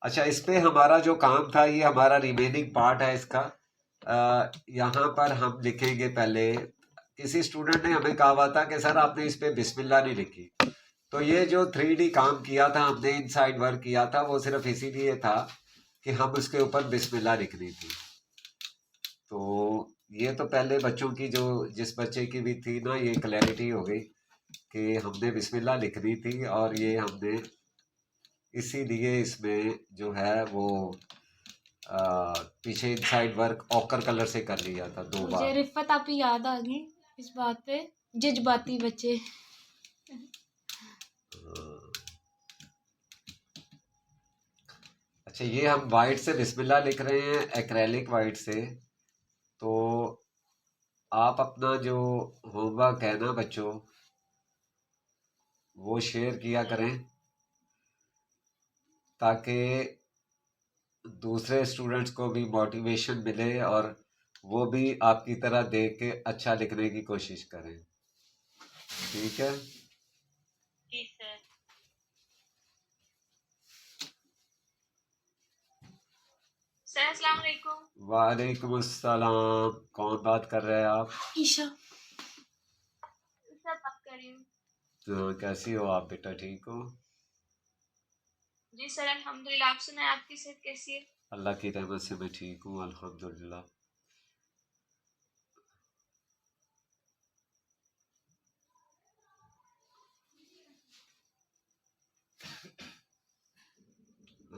अच्छा, इस पे हमारा जो काम था, ये हमारा रिमेनिंग पार्ट है इसका। यहाँ पर हम लिखेंगे पहले। किसी स्टूडेंट ने हमें कहा हुआ था कि सर आपने इस पे बिस्मिल्लाह नहीं लिखी। तो ये जो 3D काम किया था हमने, इनसाइड वर्क किया था, वो सिर्फ इसीलिए था कि हम उसके ऊपर बिस्मिल्लाह लिखनी थी। तो ये तो पहले बच्चों की, जो जिस बच्चे की भी थी ना, ये क्लैरिटी हो गई कि हमने बिस्मिल्लाह लिखनी थी। और ये हमने इसीलिए इसमें जो है वो पीछे इनसाइड वर्क ऑकर कलर से कर लिया था 2 मुझे बार। रिफ़त आपकी याद आ गई इस बात पे, जज्बाती बच्चे। अच्छा, ये हम वाइट से बिस्मिल्लाह लिख रहे हैं, एक्रेलिक वाइट से। तो आप अपना जो होमवर्क है ना बच्चों, वो शेयर किया करें ताकि दूसरे स्टूडेंट्स को भी मोटिवेशन मिले और वो भी आपकी तरह देख के अच्छा लिखने की कोशिश करें। ठीक है? जी सर। सर अस्सलाम वालेकुम। वालेकुम अस्सलाम। कौन बात कर रहे हैं आप? ईशा। सर बात कर रही हूँ। तो कैसी हो आप बेटा, ठीक हो? जी सर अल्हम्दुलिल्लाह। आप सुनाए, आपकी सेहत कैसी है? अल्लाह की रहमत से मैं ठीक हूँ, अल्हम्दुलिल्लाह।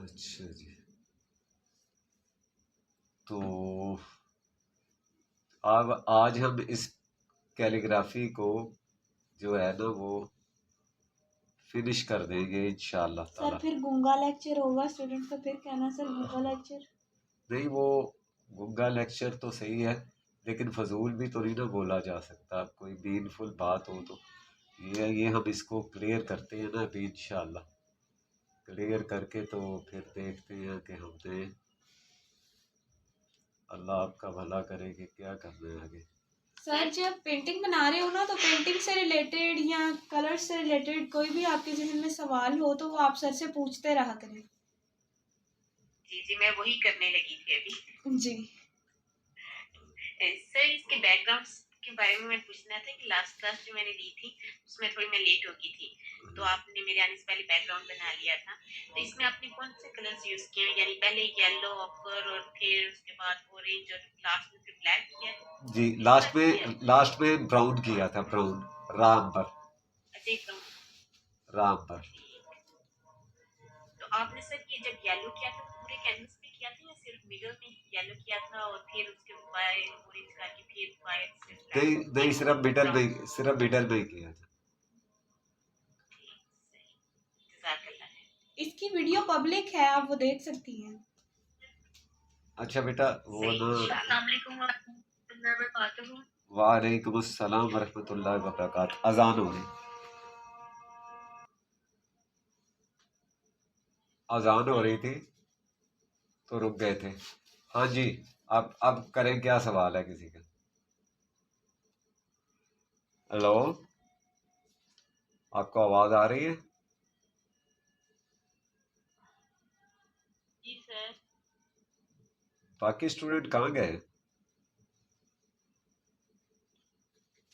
अच्छा जी, तो अब आज हम इस कैलीग्राफी को जो है ना वो फिनिश कर देंगे इंशाअल्लाह सर ताला। फिर गूंगा लेक्चर होगा स्टूडेंट का, फिर कहना सर गूंगा लेक्चर। नहीं, वो गूंगा लेक्चर तो सही है, लेकिन फजूल भी तो नहीं ना बोला जा सकता। कोई मीनफुल बात हो तो ये हम इसको क्लियर करते हैं ना अभी इंशाअल्लाह। क्लियर करके तो फिर देखते हैं कि हमने, अल्लाह आपका भला करे कि क्या करना है आगे। सर जब पेंटिंग बना रहे हो ना, तो पेंटिंग से रिलेटेड या कलर से रिलेटेड कोई भी आपके जहन में सवाल हो तो वो आप सर से पूछते रहा करें। जी जी, मैं वही करने लगी थी अभी। जी सर इसके बैकग्राउंड के बारे में मैं पूछना था कि लास्ट क्लास जो मैंने ली थी उसमें थोड़ी मैं लेट हो गई थी, तो आपने मेरे आने से पहले बैकग्राउंड बना लिया था। तो इसमें आपने कौन से कलर्स यूज किए, यानी पहले येलो ऑकर और फिर उसके बाद ऑरेंज और लास्ट में फिर ब्लैक किया है? जी, किस तरह से किया? लास्ट में ब्राउन किया था, ब्राउन। राम पर। अच्छा एक राउंड। राम पर। ठीक। तो आपने सर ये जब येलो किया था तो पूरे कैनवस पे किया था या सिर्फ मिडल में येलो किया था और फिर उसके वाइट ऑरेंज करके फिर वाइट से नहीं ब्लैक नहीं, फिर सिर्फ मिडल ब्राउन? में, सिर्फ मिडल में ही किया था। ठीक, सही। जज़ाकल्लाह है। इसकी वीडियो पब्लिक है, आप वो देख सकती हैं। अच्छा बेटा, वो सही। ना। अस्सलाम वालेकुम वरहमतुल्लाहि वबरकातुहू। वालेकुम अस्सलाम वरहमतुल्लाहि वबरकातुहू। अजान हो रही, अजान हो रही थी तो रुक गए थे। हाँ जी, अब करें, क्या सवाल है किसी का? हेलो, आपको आवाज आ रही है? जी सर। बाकी स्टूडेंट कहाँ गए?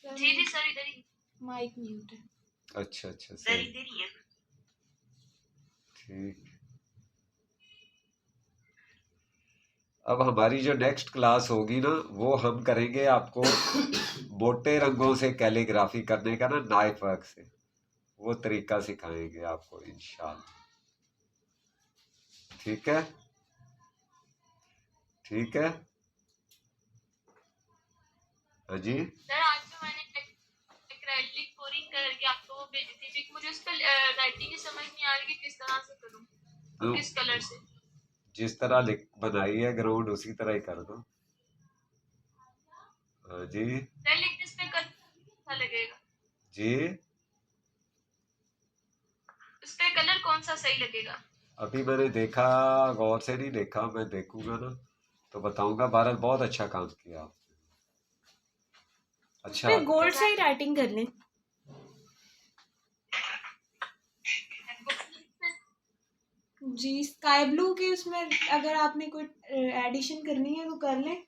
जी जी सर इधर ही। माइक म्यूट है। अच्छा अच्छा, सर सही। इधर ही है। ठीक। अब हमारी जो नेक्स्ट क्लास होगी ना, वो हम करेंगे आपको मोटे रंगों से कैलीग्राफी करने का ना, नाइफ वर्क से। वो तरीका सिखाएंगे आपको इंशाल्लाह। ठीक है? ठीक है। हाँ जी। सर आज जो मैंने एक्रेलिक पोरिंग करके आपको वो भेजी थी पिक, मुझे उस पर राइटिंग ही समझ नहीं आ रही कि किस तरह से करूं और तो किस कलर से। जिस तरह लिख बनाई है ग्राउंड, उसी तरह ही कर दो। हाँ जी। सर लेकिन इस पे कलर अच्छा लगेगा? जी, उस पे कलर कौन सा सही लगेगा? अभी मैंने देखा, गौर से नहीं देखा, मैं देखूंगा ना तो बताऊंगा। बहरहाल बहुत अच्छा काम किया आपने। उस अच्छा। पे गोल्ड से ही राइटिंग कर लें। जी स्काई ब्लू की उसमें अगर आपने कोई एडिशन करनी है तो कर लें,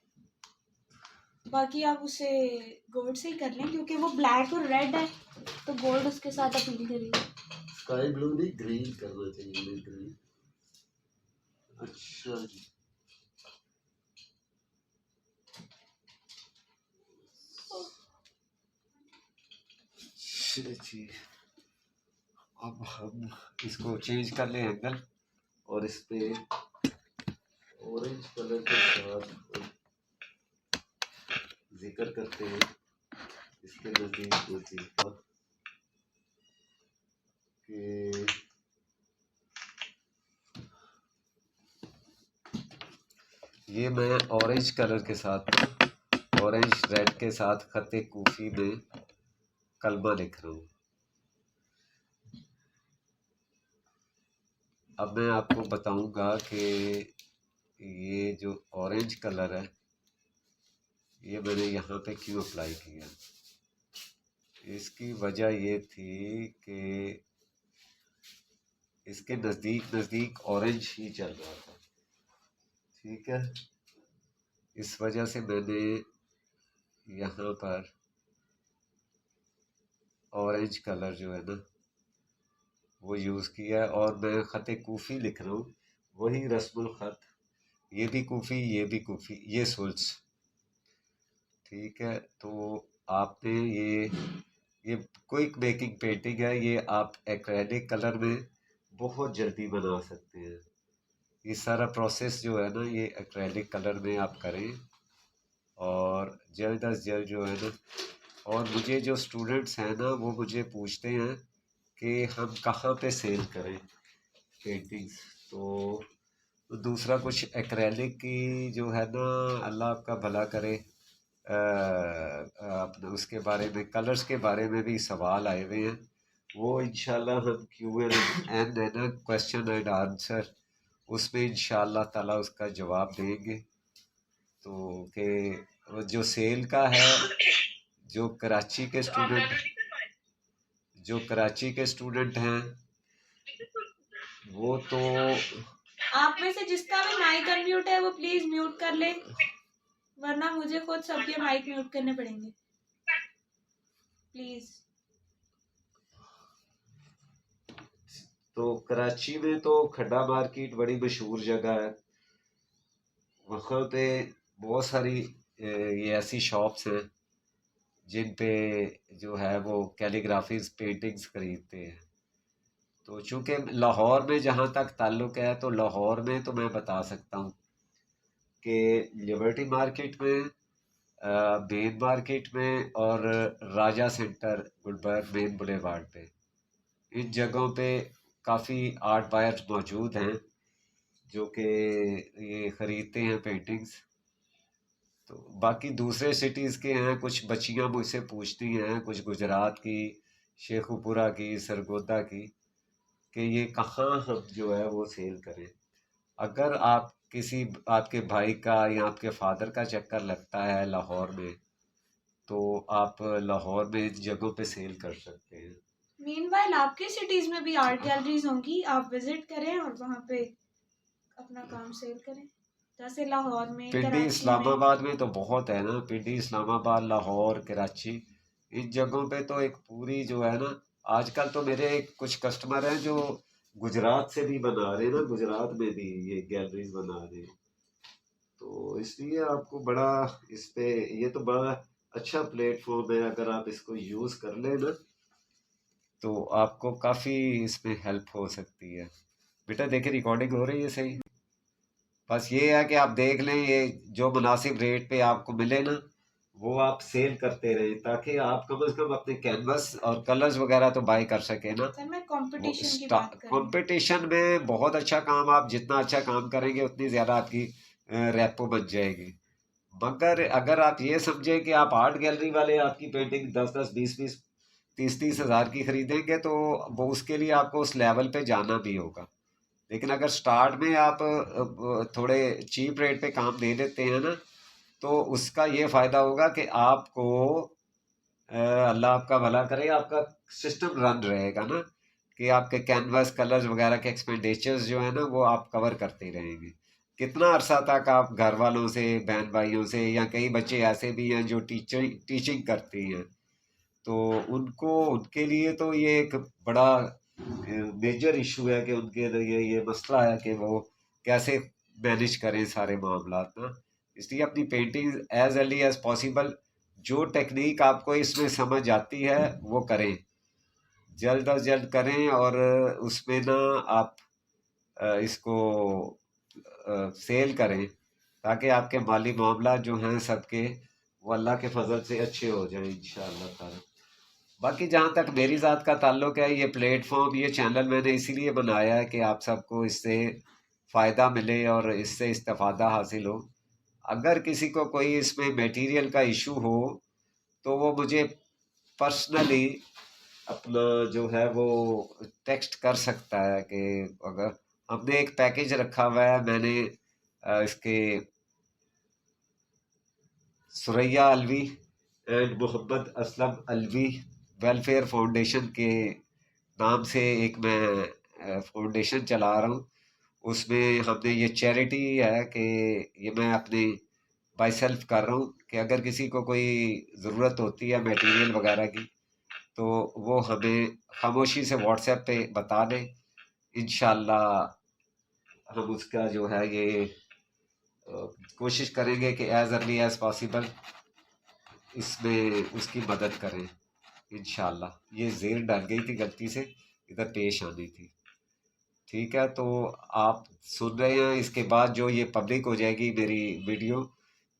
बाकी आप उसे गोल्ड से ही कर लें क्योंकि वो ब्लैक और रेड है तो गोल्ड उसके साथ अपील करेगी। स्काई ब्लू नहीं, ग्रीन करना चाहिए, ग्रीन। अच्छा जी, अच्छा जी। अब हम इसको चेंज कर लें एंगल, और इस पे ऑरेंज कलर के साथ जिक्र करते हैं इसके नज़दीक ये चीज़ का कि ये मैं ऑरेंज कलर के साथ, ऑरेंज रेड के साथ खत कूफी में कलमा लिख रहा हूँ। अब मैं आपको बताऊंगा कि ये जो ऑरेंज कलर है ये मैंने यहाँ पे क्यों अप्लाई किया। इसकी वजह ये थी कि इसके नज़दीक नज़दीक ऑरेंज ही चल रहा था, ठीक है। इस वजह से मैंने यहाँ पर ऑरेंज कलर जो है ना वो यूज़ किया है, और मैं ख़त कूफ़ी लिख रहा हूँ, वही रस्मुल ख़त, ये भी कूफ़ी, ये भी कूफ़ी, ये सुल्स, ठीक है। तो आपने ये क्विक मेकिंग पेंटिंग है, ये आप एक्रेलिक कलर में बहुत जल्दी बना सकते हैं। ये सारा प्रोसेस जो है ना ये एक्रेलिक कलर में आप करें, और जल्द अज जल्द जो है ना, और मुझे जो स्टूडेंट्स हैं ना वो मुझे पूछते हैं कि हम कहाँ पे सेल करें पेंटिंग्स। तो दूसरा कुछ एक्रेलिक की जो है ना, अल्लाह आपका भला करे, अपने उसके बारे में, कलर्स के बारे में भी सवाल आए हुए हैं, वो इंशाल्लाह हम Q&A है ना, क्वेश्चन एंड आंसर, उसमें इंशाल्लाह ताला उसका जवाब देंगे। तो कि जो सेल का है, जो कराची के स्टूडेंट, जो कराची के स्टूडेंट हैं वो तो, आप में से जिसका भी माइक अनम्यूट है वो प्लीज म्यूट कर ले, वरना मुझे खुद सबके माइक म्यूट करने पड़ेंगे प्लीज। तो कराची में तो खड्डा मार्केट बड़ी मशहूर जगह है, वहाँ पे बहुत सारी ये ऐसी शॉप्स हैं जिन पे जो है वो कैलीग्राफीज पेंटिंग्स खरीदते हैं। तो चूंकि लाहौर में जहाँ तक ताल्लुक है, तो लाहौर में तो मैं बता सकता हूँ कि लिबर्टी मार्केट में, मेन मार्केट में, और राजा सेंटर गुलबर्ग मेन बुलेवार्ड पे, इन जगहों पे काफ़ी आर्ट बायर्स मौजूद हैं जो कि ये ख़रीदते हैं पेंटिंग्स। तो बाकी दूसरे सिटीज़ के हैं, कुछ बच्चियां मुझसे पूछती हैं, कुछ गुजरात की, शेखुपुरा की, सरगोदा की, कि ये कहाँ हम जो है वो सेल करें। अगर आप किसी आपके भाई का या आपके फादर का चक्कर लगता है लाहौर में, तो आप लाहौर में इन जगहों पे सेल कर सकते हैं। मीनवाइल आपके सिटीज में भी आर्ट गैलरीज होंगी, आप विजिट करें और वहाँ पे अपना काम सेल करें, जैसे लाहौर में, पिंडी कराची में। इस्लामाबाद में तो बहुत है ना, पिंडी इस्लामाबाद लाहौर कराची, इन जगहों पे तो एक पूरी जो है ना, आजकल तो मेरे कुछ कस्टमर हैं जो गुजरात से भी बना रहे हैं ना, गुजरात में भी ये गैलरीज बना रहे हैं। तो इसलिए आपको बड़ा इस पे, ये तो बड़ा अच्छा प्लेटफॉर्म है, अगर आप इसको यूज़ कर लें ना तो आपको काफ़ी इसमें हेल्प हो सकती है। बेटा देखिए रिकॉर्डिंग हो रही है सही, बस ये है कि आप देख लें, ये जो मुनासिब रेट पे आपको मिले ना वो आप सेल करते रहें, ताकि आप कम से कम अपने कैनवस और कलर्स वगैरह तो बाय कर सकें ना। सर मैं वो कंपटीशन की बात कर रही हूँ। कंपटीशन में बहुत अच्छा काम, आप जितना अच्छा काम करेंगे उतनी ज़्यादा आपकी रेपो बन जाएगी। मगर अगर आप ये समझें कि आप आर्ट गैलरी वाले आपकी पेंटिंग 10-10, 20-20, 30-30 हज़ार की खरीदेंगे, तो वो उसके लिए आपको उस लेवल पे जाना भी होगा। लेकिन अगर स्टार्ट में आप थोड़े चीप रेट पे काम दे देते हैं ना, तो उसका ये फ़ायदा होगा कि आपको अल्लाह आपका भला करे, आपका सिस्टम रन रहेगा ना, कि आपके कैनवास कलर्स वगैरह के एक्सपेंडिचर्स जो है ना वो आप कवर करते ही रहेंगे। कितना अरसा तक आप घर वालों से, बहन भाइयों से, या कई बच्चे ऐसे भी हैं जो टीचिंग करती हैं, तो उनको, उनके लिए तो ये एक बड़ा मेजर इशू है कि उनके लिए ये मसला है कि वो कैसे मैनेज करें सारे मामला ना। इसलिए अपनी painting as early as possible, जो टेक्निक आपको इसमें समझ आती है वो करें, जल्द अज जल्द करें। और उसमें ना आप इसको सेल करें, ताकि आपके माली मामला जो हैं सबके वो अल्लाह के फजल से अच्छे हो जाएं इंशाअल्लाह ताला। बाकी जहाँ तक मेरी ज़ात का ताल्लुक है, ये प्लेटफॉर्म, ये चैनल मैंने इसीलिए बनाया है कि आप सबको इससे फ़ायदा मिले और इससे इस्तेफादा हासिल हो। अगर किसी को कोई इसमें मटेरियल का इशू हो तो वो मुझे पर्सनली अपना जो है वो टेक्स्ट कर सकता है कि अगर हमने एक पैकेज रखा हुआ है, मैंने इसके Suraiya Alvi and Mohammad Aslam Alvi welfare foundation के नाम से एक मैं फाउंडेशन चला रहा हूँ। उसमें हमने ये चैरिटी है कि ये मैं अपनी बाई सेल्फ कर रहा हूँ कि अगर किसी को कोई ज़रूरत होती है मटेरियल वगैरह की, तो वो हमें खामोशी से व्हाट्सएप पे बता दें। इंशाल्लाह हम उसका जो है ये कोशिश करेंगे कि एज अर्ली एज पॉसिबल इसमें उसकी मदद करें इंशाल्लाह। ये ज़ेर डाल गई थी गलती से, इधर पेश आनी थी। ठीक है, तो आप सुन रहे हैं, इसके बाद जो ये पब्लिक हो जाएगी मेरी वीडियो,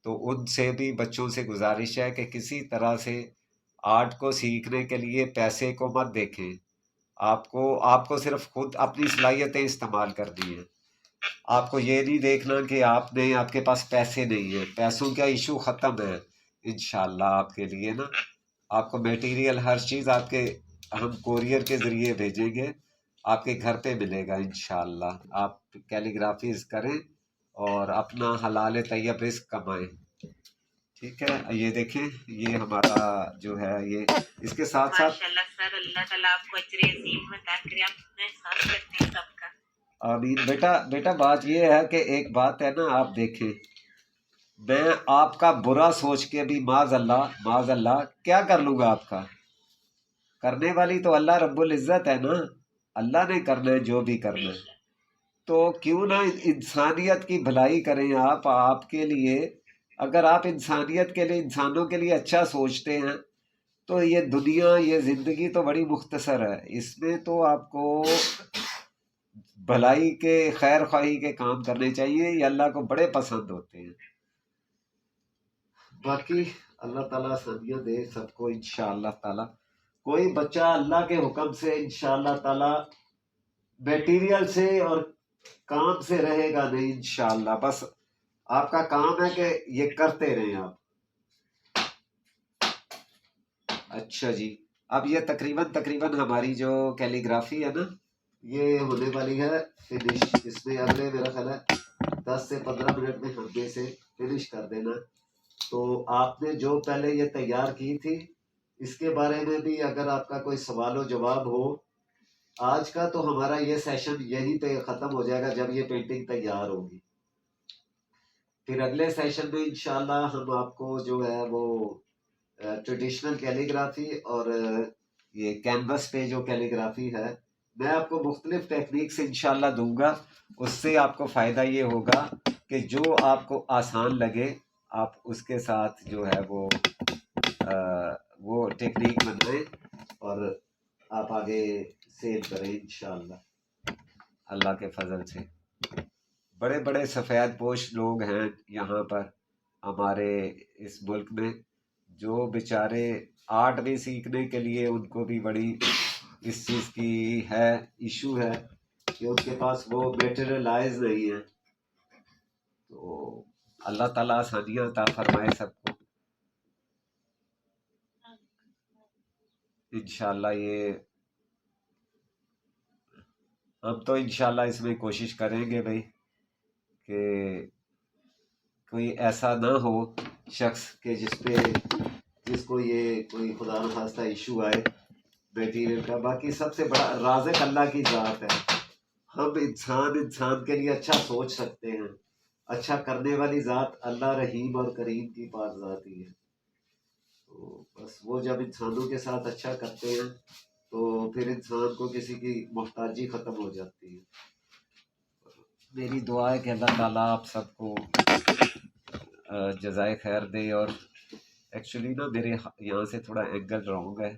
तो उनसे भी बच्चों से गुजारिश है कि किसी तरह से आर्ट को सीखने के लिए पैसे को मत देखें। आपको आपको सिर्फ खुद अपनी सलाहियतें इस्तेमाल करनी है। आपको ये नहीं देखना कि आपने, आपके पास पैसे नहीं है, पैसों का इशू ख़त्म है इंशाल्लाह आपके लिए ना। आपको मटेरियल हर चीज़ आपके, हम कोरियर के ज़रिए भेजेंगे, आपके घर पे मिलेगा इंशाल्लाह। आप कैलीग्राफीज करें और अपना हलाल तैयब रिस्क कमाएं। ठीक है, ये देखें, ये हमारा जो है ये इसके साथ साथ माशाल्लाह सर, अल्लाह ताला आपको अजर अजीम अता करे। आप कितना एहसास करते हैं सबका। आमीन। बेटा बेटा बात ये है कि एक बात है ना, आप देखें, मैं आपका बुरा सोच के भी माज अल्लाह क्या कर लूँगा आपका। करने वाली तो अल्लाह रब्बुल इज़्ज़त है ना, अल्लाह ने करना है जो भी करना है। तो क्यों ना इंसानियत की भलाई करें आप, आपके लिए। अगर आप इंसानियत के लिए, इंसानों के लिए अच्छा सोचते हैं, तो ये दुनिया, ये ज़िंदगी तो बड़ी मुख्तसर है, इसमें तो आपको भलाई के, खैर ख्वाही के काम करने चाहिए, ये अल्लाह को बड़े पसंद होते हैं। बाकी अल्लाह ताला आसानियाँ दे सबको इंशाअल्लाह ताला। कोई बच्चा अल्लाह के हुक्म से इंशाअल्लाह ताला मटेरियल से और काम से रहेगा नहीं इंशाअल्लाह। बस आपका काम है कि ये करते रहें आप। अच्छा जी, अब ये तकरीबन तकरीबन हमारी जो कैलीग्राफी है ना, ये होने वाली है फिनिश। इसमें अगले मेरा ख्याल है 10 से 15 मिनट में हमने इसे फिनिश कर देना। तो आपने जो पहले ये तैयार की थी, इसके बारे में भी अगर आपका कोई सवाल व जवाब हो, आज का तो हमारा ये सेशन यहीं पे ख़त्म हो जाएगा जब ये पेंटिंग तैयार होगी। फिर अगले सेशन में इंशाल्लाह हम आपको जो है वो ट्रेडिशनल कैलीग्राफी और ये कैनवस पे जो कैलीग्राफी है, मैं आपको मुख्तलिफ टेक्निक्स इंशाल्लाह दूंगा। उससे आपको फ़ायदा ये होगा कि जो आपको आसान लगे आप उसके साथ जो है वो टेक्निक बनाएं और आप आगे सेल करें इंशाल्लाह अल्लाह के फजल से। बड़े बड़े सफ़ेद पोश लोग हैं यहाँ पर हमारे इस मुल्क में, जो बेचारे आर्ट भी सीखने के लिए उनको भी बड़ी इस चीज़ की है, इशू है कि उनके पास वो मटेरियलाइज नहीं है। तो अल्लाह ताला आसानियाँ अता फरमाए सबको इंशाल्लाह। ये हम तो इंशाल्लाह इसमें कोशिश करेंगे भाई कि कोई ऐसा ना हो शख्स के जिसको ये कोई खुदा न खास्ता इशू आए, मटेरियल का। बाकी सबसे बड़ा राज़िक अल्लाह की ज़ात है। हम इंसान के लिए अच्छा सोच सकते हैं, अच्छा करने वाली ज़ात अल्लाह रहीम और करीम की पाक ज़ात ही है। तो बस वो जब इंसानों के साथ अच्छा करते हैं तो फिर इंसान को किसी की मोहताजी ख़त्म हो जाती है। मेरी दुआ है कि अल्लाह ताला आप सबको जज़ाए खैर दे। और एक्चुअली ना मेरे यहाँ से थोड़ा एंगल रॉन्ग है,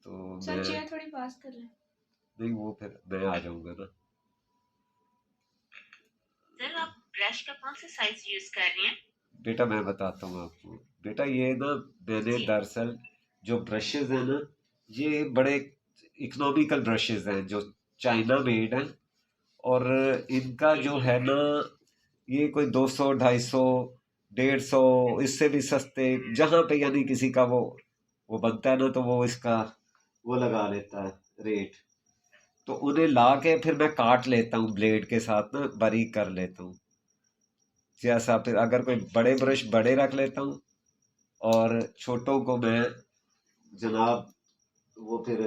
तो सर मैं चेयर थोड़ी पास कर लें। नहीं, वो फिर मैं आ जाऊँगा ना। सर आप ब्रश का कौन सा साइज यूज कर रहे हैं? बेटा मैं बताता हूँ आपको। बेटा ये ना मैंने जी दरअसल जो ब्रशेज़ हैं ना, ये बड़े इकोनॉमिकल ब्रशेज़ हैं जो चाइना मेड हैं। और इनका जो है ना, ये कोई 200 250 150 इससे भी सस्ते, जहाँ पे यानी किसी का वो बनता है ना, तो वो इसका वो लगा लेता है रेट। तो उन्हें ला के फिर मैं काट लेता हूँ ब्लेड के साथ ना, बारीक कर लेता हूँ जैसा। फिर अगर कोई बड़े ब्रश बड़े रख लेता हूँ और छोटों को मैं जनाब वो फिर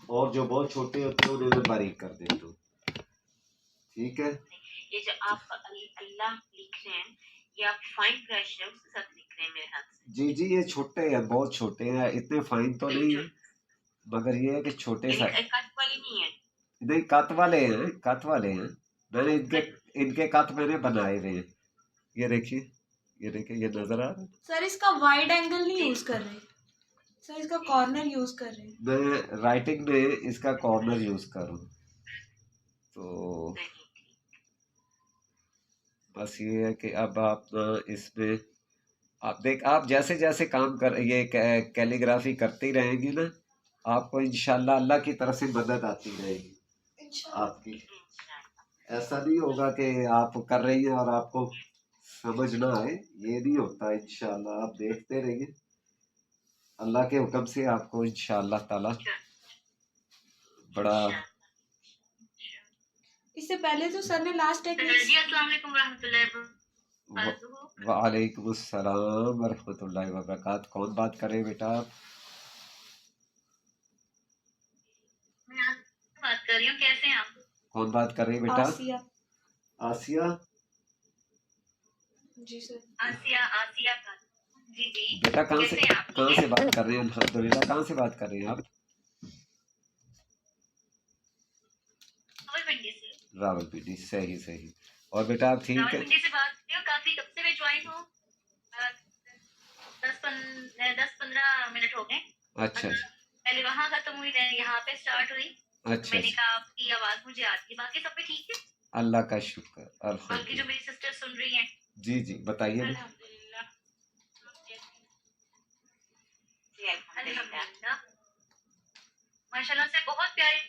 और जो बहुत छोटे होते हैं उन्हें मैं बारीक कर देता हूँ। ठीक है। ये जो आप अल्लाह लिख रहे हैं, ये आप फाइन ब्रश है उसके साथ लिख रहे हैं मेरे हाथ से। जी जी, ये छोटे हैं, बहुत छोटे हैं, इतने फाइन तो नहीं है, मगर ये है कि छोटे सा। कट वाली नहीं है? नहीं, कत वाले हैं, कत वाले हैं। मैंने इनके कट इनके कत मैंने बनाए हुए हैं। ये देखिए, ये देखिए, ये नजर आ रहा है। सर इसका वाइड एंगल नहीं जी यूज कर रहे, सर इसका कॉर्नर यूज कर रहे हैं। मैं राइटिंग में इसका कॉर्नर यूज करूँ तो नहीं। बस ये है कि अब आप इसमें आप आप जैसे जैसे काम कर ये कैलीग्राफी करती रहेंगी ना, आपको इंशाल्लाह अल्लाह की तरफ से मदद आती रहेगी आपकी। इंशाल्लाह। ऐसा नहीं होगा कि आप कर रही हैं और आपको समझ ना आए, ये नहीं होता। इंशाल्लाह आप देखते रहिए, अल्लाह के हुक्म से आपको इंशाल्लाह ताला बड़ा। इससे पहले तो सर ने लास्ट टेक्निक्स। जी अस्सलाम वालेकुम रहमतुल्लाहि व बरकातहू। वालेकुम अस्सलाम वरहमतुल्लाहि वबरकात। कौन बात कर रहे हैं बेटा आप? मैं आपसे बात कर रही हूँ, कैसे हैं आप? कौन बात कर रही है बेटा? आसिया। आसिया। जी सर। आसिया आसिया का। जी जी। बेटा कैसे हैं आप? ठीक है। बात कर रहे हैं? अल्हम्दुलिल्लाह। कहाँ से बात कर रहे हैं आप? रावलपिंडी से। रावलपिंडी, सही सही। और बेटा आप ठीक है? रावलपिंडी से बात कर रही हूँ, काफी कब से मैं ज्वाइन हूँ। 10-15 मिनट हो गए। अच्छा अच्छा पहले वहाँ खत्म हुई, then यहाँ पे स्टार्ट हुई। तो अच्छा मैंने अच्छा। कहा आपकी आवाज मुझे आती है, बाकी सब भी ठीक है। अल्लाह का शुक्र, बाकी जो अल्हम्दुलिल्लाह। मेरी सिस्टर सुन रही हैं। जी जी, बताइए। अल्हम्दुलिल्लाह। जी अल्हम्दुलिल्लाह। माशाल्लाह से बहुत प्यारी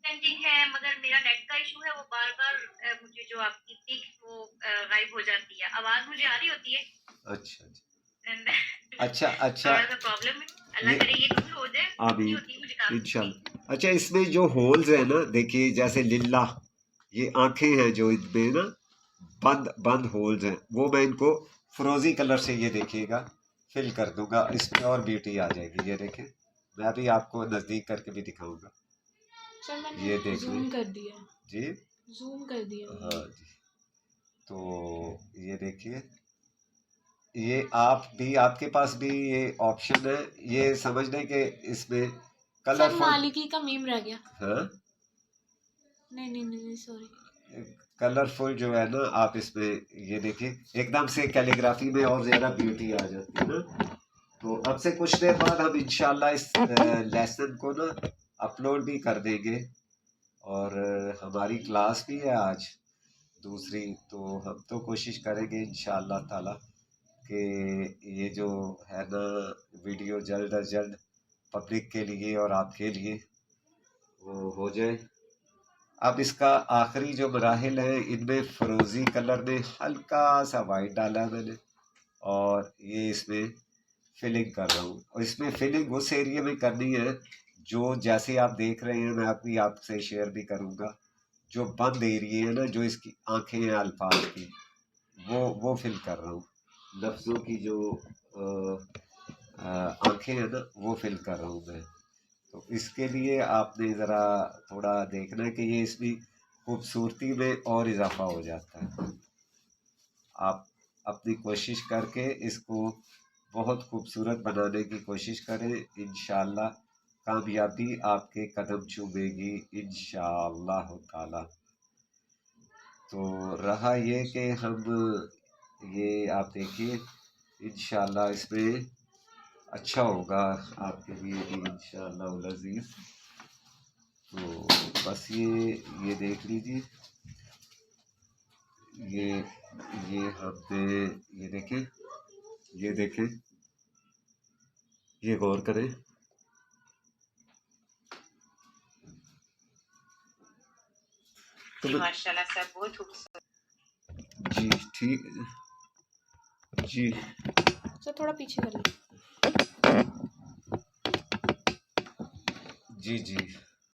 पेंटिंग है, मगर मेरा नेट का इशू है, वो बार बार मुझे जो आपकी पिक वो गायब हो जाती है। आवाज मुझे आ रही होती है। अच्छा अच्छा And अच्छा अच्छा। थोड़ा सा प्रॉब्लम है। अल्लाह ये करे ये दूर हो जाए। आमीन होती है मुझे काफी। इंशाल्लाह। अच्छा, इसमें जो होल्स है ना, देखिए जैसे लिल्ला, ये आंखें हैं जो इनमें ना बंद बंद होल्स हैं, वो मैं इनको फिरोजी कलर से ये देखिएगा फिल कर दूंगा, इसमें और ब्यूटी आ जाएगी। ये देखें, मैं अभी आपको नज़दीक करके भी दिखाऊंगा। सर ये मैंने देख लें जूम कर दिया। जी। जूम कर दिया हाँ मैंने। जी। तो ये देखिए, ये आप भी, आपके पास भी ये ऑप्शन है, ये समझने के इसमें सर कलरफुल। मालिकी का मीम रह गया। हाँ, नहीं नहीं नहीं सॉरी। कलरफुल जो है ना, आप इसमें ये देखिए, एकदम से कैलीग्राफी में और ज़्यादा ब्यूटी आ जाती है ना। तो अब से कुछ देर बाद हम इंशाल्लाह इस लेसन को ना अपलोड भी कर देंगे। और हमारी क्लास भी है आज दूसरी, तो हम तो कोशिश करेंगे इंशाल्लाह ताला कि ये जो है ना वीडियो जल्द अज जल्द पब्लिक के लिए और आपके लिए वो हो जाए। अब इसका आखिरी जो मराहिल है, इनमें फिरोज़ी कलर में हल्का सा वाइट डाला है मैंने, और ये इसमें फिलिंग कर रहा हूँ। और इसमें फिलिंग उस एरिया में करनी है जो जैसे आप देख रहे हैं, मैं अभी आपसे शेयर भी करूँगा, जो बंद एरिया है ना, जो इसकी आंखें हैं अल्फाज की, वो फिल कर रहा हूँ। लफ्ज़ों की जो आंखें हैं ना, वो फिल कर रहा हूँ मैं। तो इसके लिए आपने ज़रा थोड़ा देखना है कि ये इसमें खूबसूरती में और इजाफा हो जाता है। आप अपनी कोशिश करके इसको बहुत खूबसूरत बनाने की कोशिश करें, इंशाअल्लाह कामयाबी आपके कदम चूमेगी इंशाअल्लाह ताला। तो रहा ये कि हम ये आप देखिए इंशाअल्लाह इसमें अच्छा होगा आपके लिए भी इंशाअल्लाह उल अज़ीज़। तो बस ये देख लीजिए, ये हमने ये देखें, ये गौर करें। तो जी माशाल्लाह सर, बहुत खूबसूरत। जी ठीक जी सर थोड़ा पीछे कर लीजिए। जी